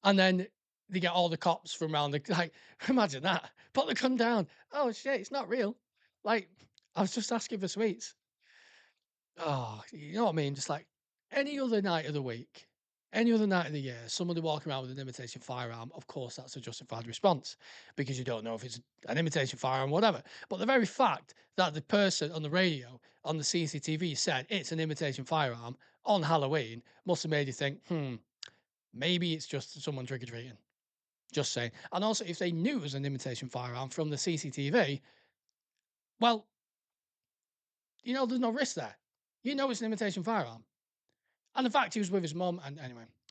And then they get all the cops from around the like, imagine that. Put the gun down. Oh shit, it's not real. Like, I was just asking for sweets. Oh, you know what I mean? Just like any other night of the week, any other night of the year, somebody walking around with an imitation firearm, of course, that's a justified response because you don't know if it's an imitation firearm or whatever. But the very fact that the person on the radio, on the CCTV said it's an imitation firearm on Halloween must have made you think, maybe it's just someone trick or treating. Just saying. And also, if they knew it was an imitation firearm from the CCTV, well, there's no risk there. It's an imitation firearm. And the fact he was with his mum, and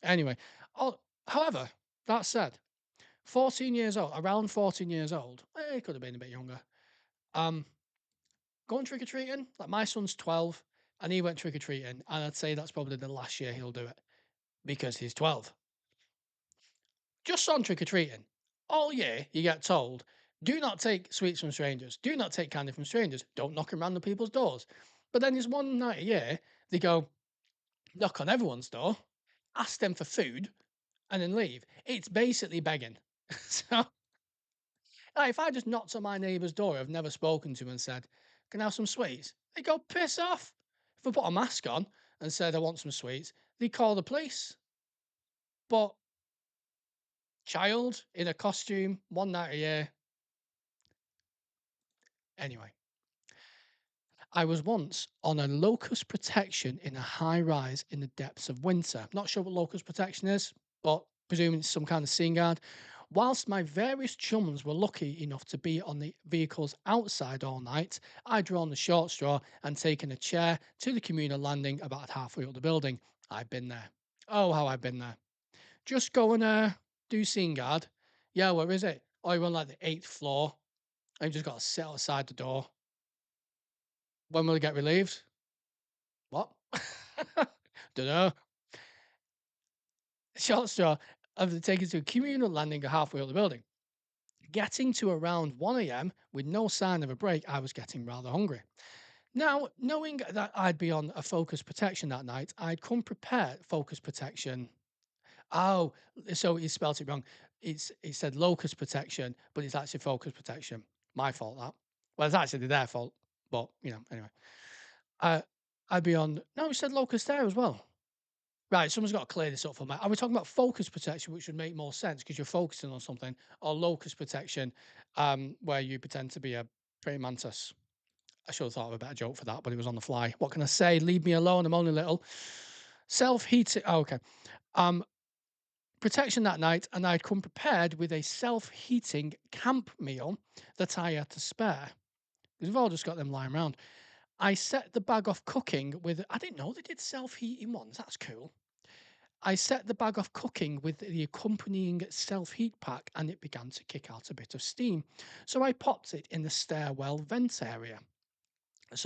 anyway. Oh, however, that said, 14 years old, around 14 years old, he could have been a bit younger. Um, Going trick or treating, like my son's 12, and he went trick or treating, and I'd say that's probably the last year he'll do it because he's 12. Just on trick or treating, all year you get told, do not take sweets from strangers, do not take candy from strangers, don't knock on random people's doors. But then there's one night a year they go knock on everyone's door, ask them for food, and then leave. It's basically begging. So, like, if I just knocked on my neighbour's door, I've never spoken to and said, "Can I have some sweets?" They go piss off. If I put a mask on and said I want some sweets, they call the police. But child in a costume, one night a year. Anyway, I was once on a locust protection in a high rise in the depths of winter. Not sure what locust protection is, but presuming it's some kind of scene guard. Whilst my various chums were lucky enough to be on the vehicles outside all night, I'd drawn the short straw and taken a chair to the communal landing about halfway up the building. I've been there. Oh, how I've been there. Just go and do scene guard. Yeah, where is it? Oh, you're on like the eighth floor. I just got to sit outside the door. When will it get relieved? What? Dunno. Short straw of the taken to a communal landing halfway up the building. Getting to around 1 a.m. with no sign of a break, I was getting rather hungry. Now, knowing that I'd be on a focus protection that night, I'd come prepared. Focus protection. Oh, so he spelt it wrong. It said locus protection, but it's actually focus protection. My fault that. Well, it's actually their fault, but anyway. Uh, I'd be on. No, it said locus there as well. Right, someone's got to clear this up for me. Are we talking about focus protection, which would make more sense because you're focusing on something, or locus protection, where you pretend to be a praying mantis? I should have thought of a better joke for that, but it was on the fly. What can I say? Leave me alone. I'm only little. Self-heating. Oh, okay. Um, Protection that night, and I'd come prepared with a self-heating camp meal that I had to spare. Because we've all just got them lying around. I set the bag off cooking with. I didn't know they did self-heating ones. That's cool. I set the bag off cooking with the accompanying self heat pack and it began to kick out a bit of steam. So I popped it in the stairwell vent area. The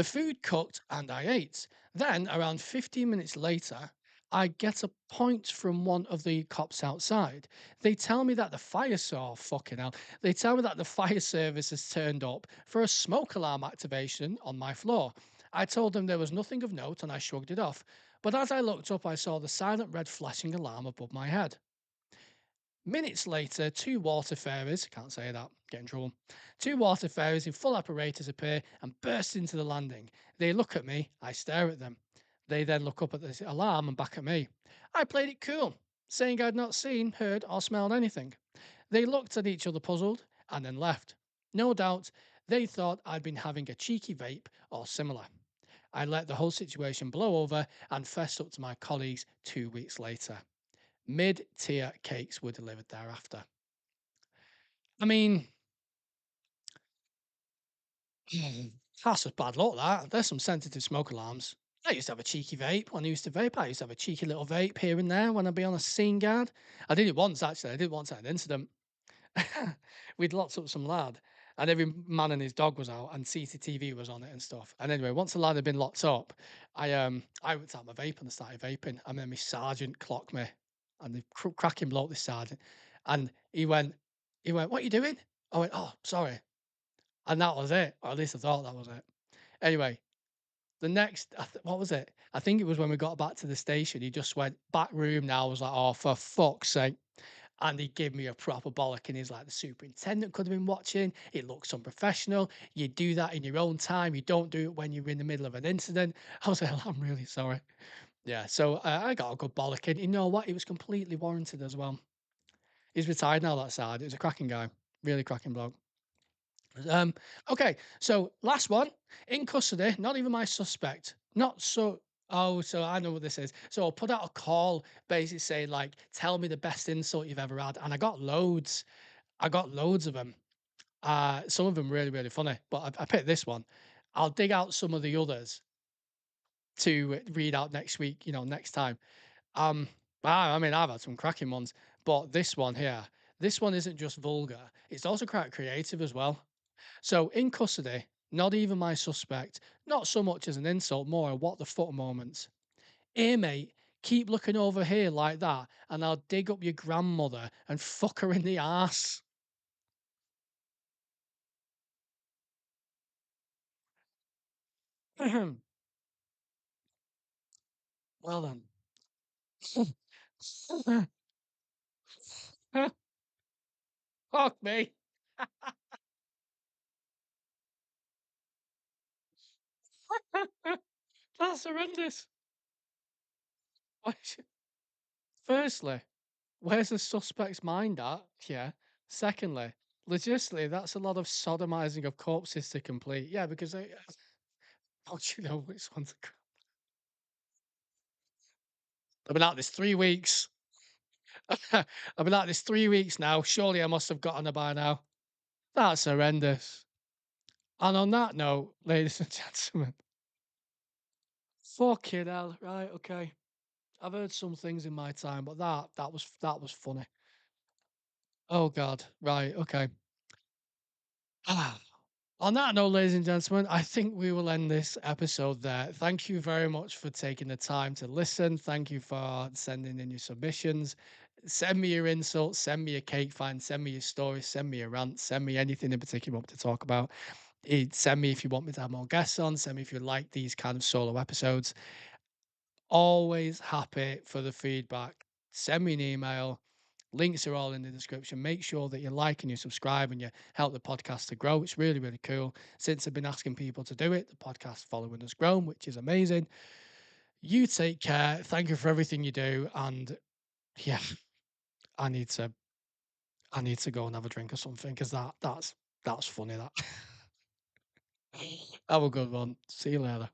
food cooked and I ate. Then, around 15 minutes later, I get a point from one of the cops outside. They tell me that the fire saw fucking hell. They tell me that the fire service has turned up for a smoke alarm activation on my floor. I told them there was nothing of note and I shrugged it off. But as I looked up, I saw the silent red flashing alarm above my head. Minutes later, two waterfarers, can't say that, get in trouble. Two waterfarers in full apparatus appear and burst into the landing. They look at me, I stare at them. They then look up at the alarm and back at me. I played it cool, saying I'd not seen, heard, or smelled anything. They looked at each other puzzled and then left. No doubt, they thought I'd been having a cheeky vape or similar. I let the whole situation blow over and fessed up to my colleagues 2 weeks later. Mid-tier cakes were delivered thereafter. I mean, that's just bad luck, that. There's some sensitive smoke alarms. I used to have a cheeky vape when I used to vape. I used to have a cheeky little vape here and there when I'd be on a scene guard. I did it once actually. I did it once at an incident. We'd locked up some lad, and every man and his dog was out, and CCTV was on it and stuff. And anyway, once the lad had been locked up, I whipped out my vape and I started vaping, and then my sergeant clocked me, and the cracking bloke, this sergeant, and he went, "What are you doing?" I went, "Oh, sorry," and that was it, or at least I thought that was it. Anyway, the next, what was it? I think it was when we got back to the station. He just went back room. Now I was like, "Oh, for fuck's sake!" And he gave me a proper bollock, and he's like, "The superintendent could have been watching. It looks unprofessional. You do that in your own time. You don't do it when you're in the middle of an incident." I was like, "I'm really sorry." Yeah, so I got a good bollock, and you know what? It was completely warranted as well. He's retired now. That side. It was a cracking guy, really cracking bloke. Um, okay, so last one in custody. Not even my suspect. Not so. Oh, so I know what this is. So I'll put out a call, basically saying like, "Tell me the best insult you've ever had," and I got loads. I got loads of them. Some of them really, really funny, but I picked this one. I'll dig out some of the others to read out next week. Next time. Um, I mean, I've had some cracking ones, but this one here, this one isn't just vulgar. It's also quite creative as well. So in custody, not even my suspect, not so much as an insult, more a what the fuck moments. Here, mate, keep looking over here like that, and I'll dig up your grandmother and fuck her in the ass. Well then. Fuck me. That's horrendous. Why Firstly, where's the suspect's mind at? Yeah. Secondly, logistically, that's a lot of sodomizing of corpses to complete. Yeah, because they, how do you know which one's I've been at this 3 weeks. I've been at this 3 weeks now. Surely I must have gotten her by now. That's horrendous. And on that note, ladies and gentlemen, fucking hell. Right, okay. I've heard some things in my time, but that was funny. Oh god. Right, okay. Ah. On that note, ladies and gentlemen, I think we will end this episode there. Thank you very much for taking the time to listen. Thank you for sending in your submissions. Send me your insults, send me your cake find, send me your stories, send me your rants, send me anything in particular you want to talk about. Send me if you want me to have more guests on, send me if you like these kind of solo episodes. Always happy for the feedback. Send me an email. Links are all in the description. Make sure that you like and you subscribe and you help the podcast to grow. It's really, really cool. Since I've been asking people to do it, the podcast following has grown, which is amazing. You take care. Thank you for everything you do. And yeah, I need to I need to go and have a drink or something because that's funny that. Have a good one. See you later.